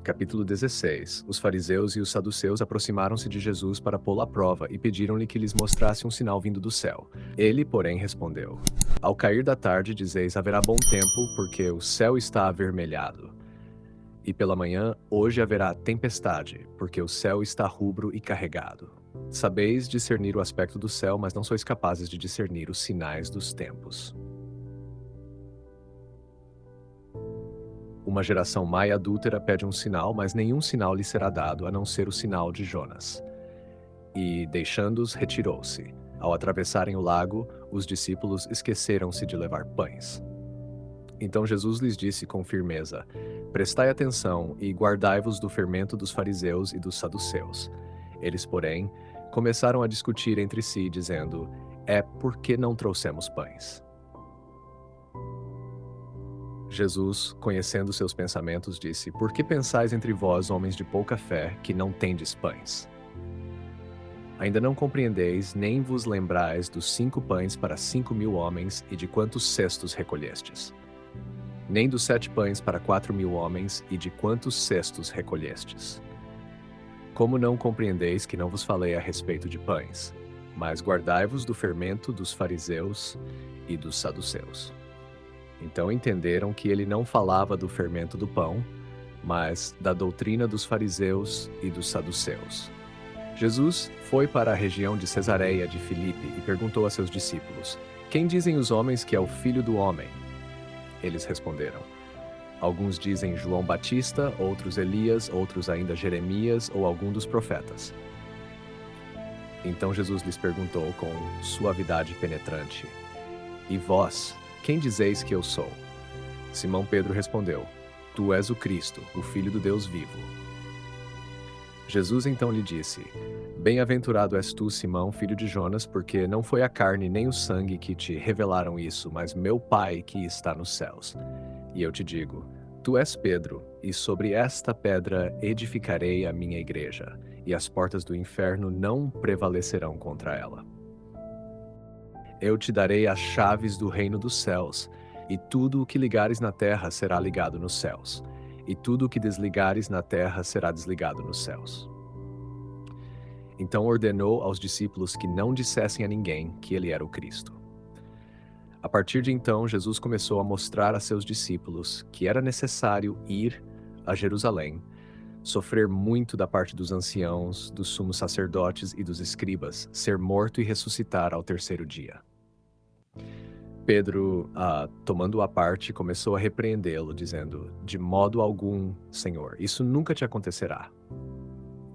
Capítulo 16. Os fariseus e os saduceus aproximaram-se de Jesus para pô-lo à prova e pediram-lhe que lhes mostrasse um sinal vindo do céu. Ele, porém, respondeu: Ao cair da tarde dizeis haverá bom tempo, porque o céu está avermelhado. E pela manhã, hoje haverá tempestade, porque o céu está rubro e carregado. Sabeis discernir o aspecto do céu, mas não sois capazes de discernir os sinais dos tempos. Uma geração má e adúltera pede um sinal, mas nenhum sinal lhe será dado, a não ser o sinal de Jonas. E, deixando-os, retirou-se. Ao atravessarem o lago, os discípulos esqueceram-se de levar pães. Então Jesus lhes disse com firmeza: Prestai atenção e guardai-vos do fermento dos fariseus e dos saduceus. Eles, porém, começaram a discutir entre si, dizendo: É porque não trouxemos pães. Jesus, conhecendo seus pensamentos, disse: Por que pensais entre vós, homens de pouca fé, que não tendes pães? Ainda não compreendeis, nem vos lembrais dos 5 pães para 5.000 homens e de quantos cestos recolhestes? Nem dos 7 pães para 4.000 homens e de quantos cestos recolhestes? Como não compreendeis que não vos falei a respeito de pães, mas guardai-vos do fermento dos fariseus e dos saduceus? Então entenderam que ele não falava do fermento do pão, mas da doutrina dos fariseus e dos saduceus. Jesus foi para a região de Cesareia de Filipe e perguntou a seus discípulos: Quem dizem os homens que é o Filho do Homem? Eles responderam: Alguns dizem João Batista, outros Elias, outros ainda Jeremias ou algum dos profetas. Então Jesus lhes perguntou com suavidade penetrante: E vós, quem dizeis que eu sou? Simão Pedro respondeu: Tu és o Cristo, o Filho do Deus vivo. Jesus então lhe disse: Bem-aventurado és tu, Simão, filho de Jonas, porque não foi a carne nem o sangue que te revelaram isso, mas meu Pai que está nos céus. E eu te digo: Tu és Pedro, e sobre esta pedra edificarei a minha igreja, e as portas do inferno não prevalecerão contra ela. Eu te darei as chaves do reino dos céus, e tudo o que ligares na terra será ligado nos céus, e tudo o que desligares na terra será desligado nos céus. Então ordenou aos discípulos que não dissessem a ninguém que ele era o Cristo. A partir de então, Jesus começou a mostrar a seus discípulos que era necessário ir a Jerusalém, sofrer muito da parte dos anciãos, dos sumos sacerdotes e dos escribas, ser morto e ressuscitar ao 3º dia. Pedro, tomando-o à parte, começou a repreendê-lo, dizendo: De modo algum, Senhor, isso nunca te acontecerá.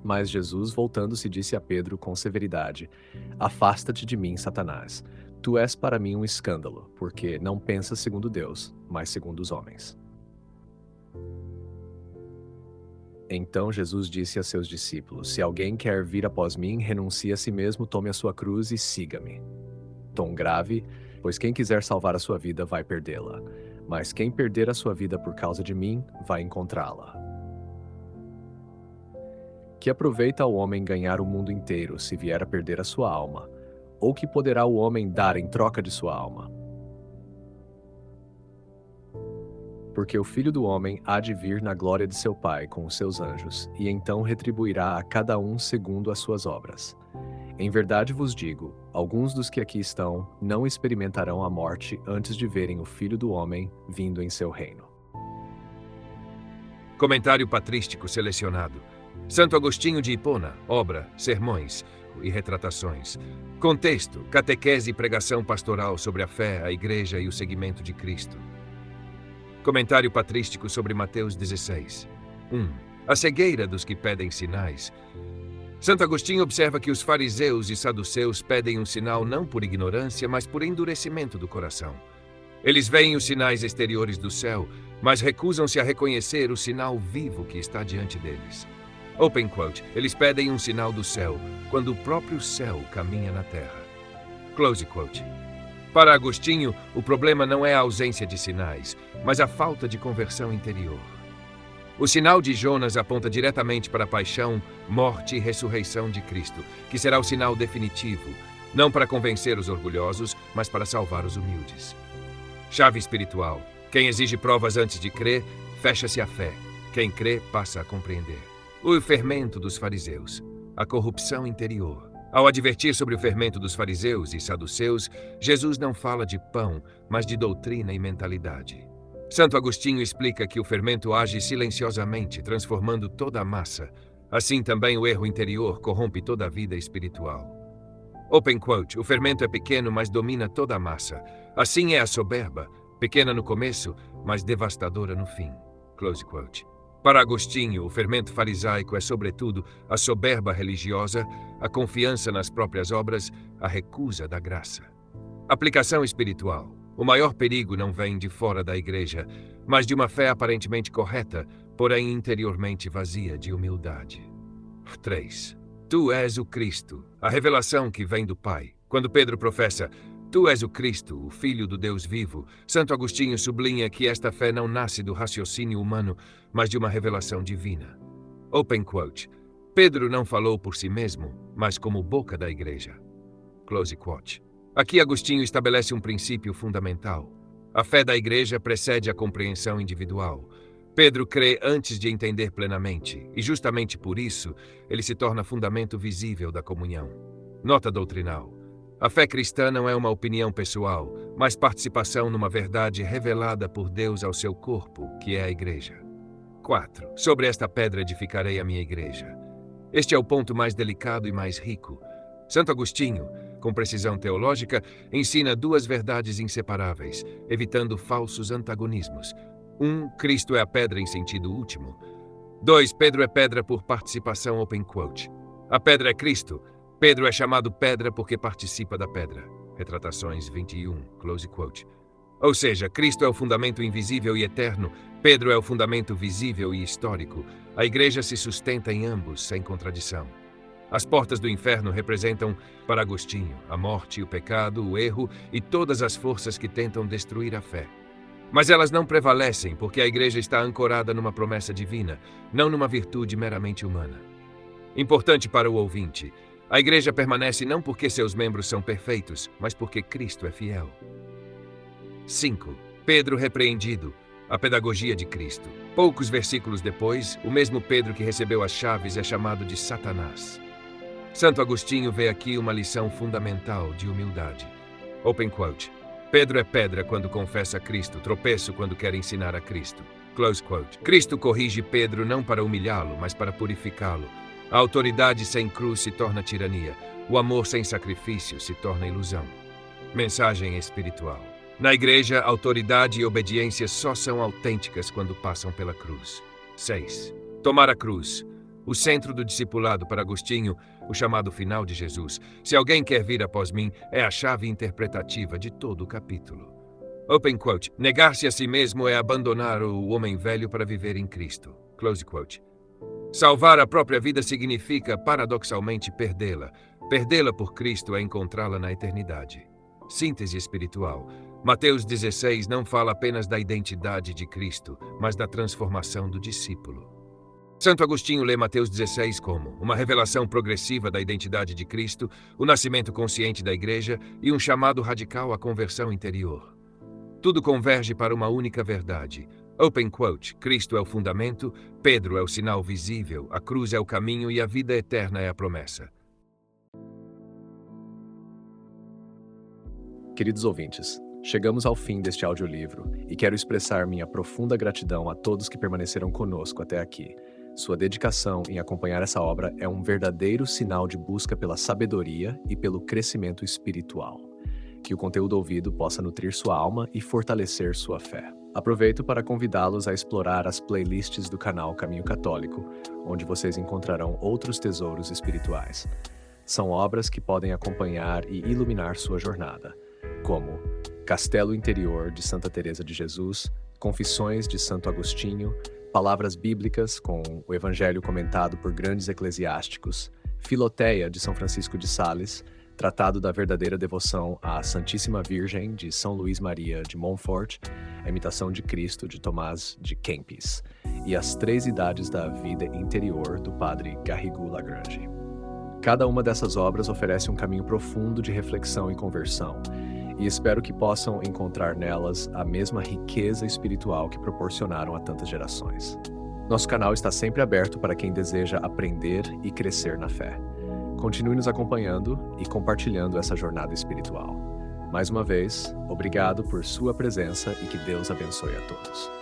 Mas Jesus, voltando-se, disse a Pedro com severidade: Afasta-te de mim, Satanás. Tu és para mim um escândalo, porque não pensas segundo Deus, mas segundo os homens. Então Jesus disse a seus discípulos: Se alguém quer vir após mim, renuncie a si mesmo, tome a sua cruz e siga-me. Tom grave, pois quem quiser salvar a sua vida vai perdê-la, mas quem perder a sua vida por causa de mim, vai encontrá-la. Que aproveita o homem ganhar o mundo inteiro se vier a perder a sua alma? Ou que poderá o homem dar em troca de sua alma? Porque o Filho do Homem há de vir na glória de seu Pai com os seus anjos, e então retribuirá a cada um segundo as suas obras. Em verdade vos digo, alguns dos que aqui estão não experimentarão a morte antes de verem o Filho do Homem vindo em seu reino. Comentário patrístico selecionado. Santo Agostinho de Hipona, obra, sermões e retratações. Contexto, catequese e pregação pastoral sobre a fé, a igreja e o seguimento de Cristo. Comentário patrístico sobre Mateus 16. 1. A cegueira dos que pedem sinais. Santo Agostinho observa que os fariseus e saduceus pedem um sinal não por ignorância, mas por endurecimento do coração. Eles veem os sinais exteriores do céu, mas recusam-se a reconhecer o sinal vivo que está diante deles. Open quote, eles pedem um sinal do céu, quando o próprio céu caminha na terra. Close quote. Para Agostinho, o problema não é a ausência de sinais, mas a falta de conversão interior. O sinal de Jonas aponta diretamente para a paixão, morte e ressurreição de Cristo, que será o sinal definitivo, não para convencer os orgulhosos, mas para salvar os humildes. Chave espiritual. Quem exige provas antes de crer, fecha-se à fé. Quem crê passa a compreender. O fermento dos fariseus, a corrupção interior. Ao advertir sobre o fermento dos fariseus e saduceus, Jesus não fala de pão, mas de doutrina e mentalidade. Santo Agostinho explica que o fermento age silenciosamente, transformando toda a massa. Assim também o erro interior corrompe toda a vida espiritual. Open quote, o fermento é pequeno, mas domina toda a massa. Assim é a soberba, pequena no começo, mas devastadora no fim. Close quote. Para Agostinho, o fermento farisaico é, sobretudo, a soberba religiosa, a confiança nas próprias obras, a recusa da graça. Aplicação espiritual. O maior perigo não vem de fora da igreja, mas de uma fé aparentemente correta, porém interiormente vazia de humildade. 3. Tu és o Cristo, a revelação que vem do Pai. Quando Pedro professa, Tu és o Cristo, o Filho do Deus vivo, Santo Agostinho sublinha que esta fé não nasce do raciocínio humano, mas de uma revelação divina. Open quote. Pedro não falou por si mesmo, mas como boca da igreja. Close quote. Aqui Agostinho estabelece um princípio fundamental. A fé da igreja precede a compreensão individual. Pedro crê antes de entender plenamente, e justamente por isso, ele se torna fundamento visível da comunhão. Nota doutrinal. A fé cristã não é uma opinião pessoal, mas participação numa verdade revelada por Deus ao seu corpo, que é a igreja. 4. Sobre esta pedra edificarei a minha igreja. Este é o ponto mais delicado e mais rico. Santo Agostinho, com precisão teológica, ensina duas verdades inseparáveis, evitando falsos antagonismos. 1. Cristo é a pedra em sentido último. 2. Pedro é pedra por participação open quote. A pedra é Cristo. Pedro é chamado pedra porque participa da pedra. Retratações 21, close quote. Ou seja, Cristo é o fundamento invisível e eterno, Pedro é o fundamento visível e histórico. A igreja se sustenta em ambos, sem contradição. As portas do inferno representam, para Agostinho, a morte, o pecado, o erro e todas as forças que tentam destruir a fé. Mas elas não prevalecem porque a igreja está ancorada numa promessa divina, não numa virtude meramente humana. Importante para o ouvinte, a igreja permanece não porque seus membros são perfeitos, mas porque Cristo é fiel. 5. Pedro repreendido, a pedagogia de Cristo. Poucos versículos depois, o mesmo Pedro que recebeu as chaves é chamado de Satanás. Santo Agostinho vê aqui uma lição fundamental de humildade. Open quote. Pedro é pedra quando confessa Cristo, tropeço quando quer ensinar a Cristo. Close quote. Cristo corrige Pedro não para humilhá-lo, mas para purificá-lo. A autoridade sem cruz se torna tirania. O amor sem sacrifício se torna ilusão. Mensagem espiritual. Na igreja, autoridade e obediência só são autênticas quando passam pela cruz. 6. Tomar a cruz. O centro do discipulado para Agostinho, o chamado final de Jesus. Se alguém quer vir após mim, é a chave interpretativa de todo o capítulo. Open quote. Negar-se a si mesmo é abandonar o homem velho para viver em Cristo. Close quote. Salvar a própria vida significa, paradoxalmente, perdê-la. Perdê-la por Cristo é encontrá-la na eternidade. Síntese espiritual. Mateus 16 não fala apenas da identidade de Cristo, mas da transformação do discípulo. Santo Agostinho lê Mateus 16 como uma revelação progressiva da identidade de Cristo, o nascimento consciente da igreja e um chamado radical à conversão interior. Tudo converge para uma única verdade. Open quote, Cristo é o fundamento, Pedro é o sinal visível, a cruz é o caminho e a vida eterna é a promessa. Queridos ouvintes, chegamos ao fim deste audiolivro e quero expressar minha profunda gratidão a todos que permaneceram conosco até aqui. Sua dedicação em acompanhar essa obra é um verdadeiro sinal de busca pela sabedoria e pelo crescimento espiritual. Que o conteúdo ouvido possa nutrir sua alma e fortalecer sua fé. Aproveito para convidá-los a explorar as playlists do canal Caminho Católico, onde vocês encontrarão outros tesouros espirituais. São obras que podem acompanhar e iluminar sua jornada, como Castelo Interior de Santa Teresa de Jesus, Confissões de Santo Agostinho, Palavras Bíblicas com o Evangelho comentado por grandes eclesiásticos, Filoteia de São Francisco de Sales, Tratado da Verdadeira Devoção à Santíssima Virgem, de São Luís Maria de Montfort, A Imitação de Cristo, de Tomás de Kempis, e As Três Idades da Vida Interior, do padre Garrigou Lagrange. Cada uma dessas obras oferece um caminho profundo de reflexão e conversão, e espero que possam encontrar nelas a mesma riqueza espiritual que proporcionaram a tantas gerações. Nosso canal está sempre aberto para quem deseja aprender e crescer na fé. Continue nos acompanhando e compartilhando essa jornada espiritual. Mais uma vez, obrigado por sua presença e que Deus abençoe a todos.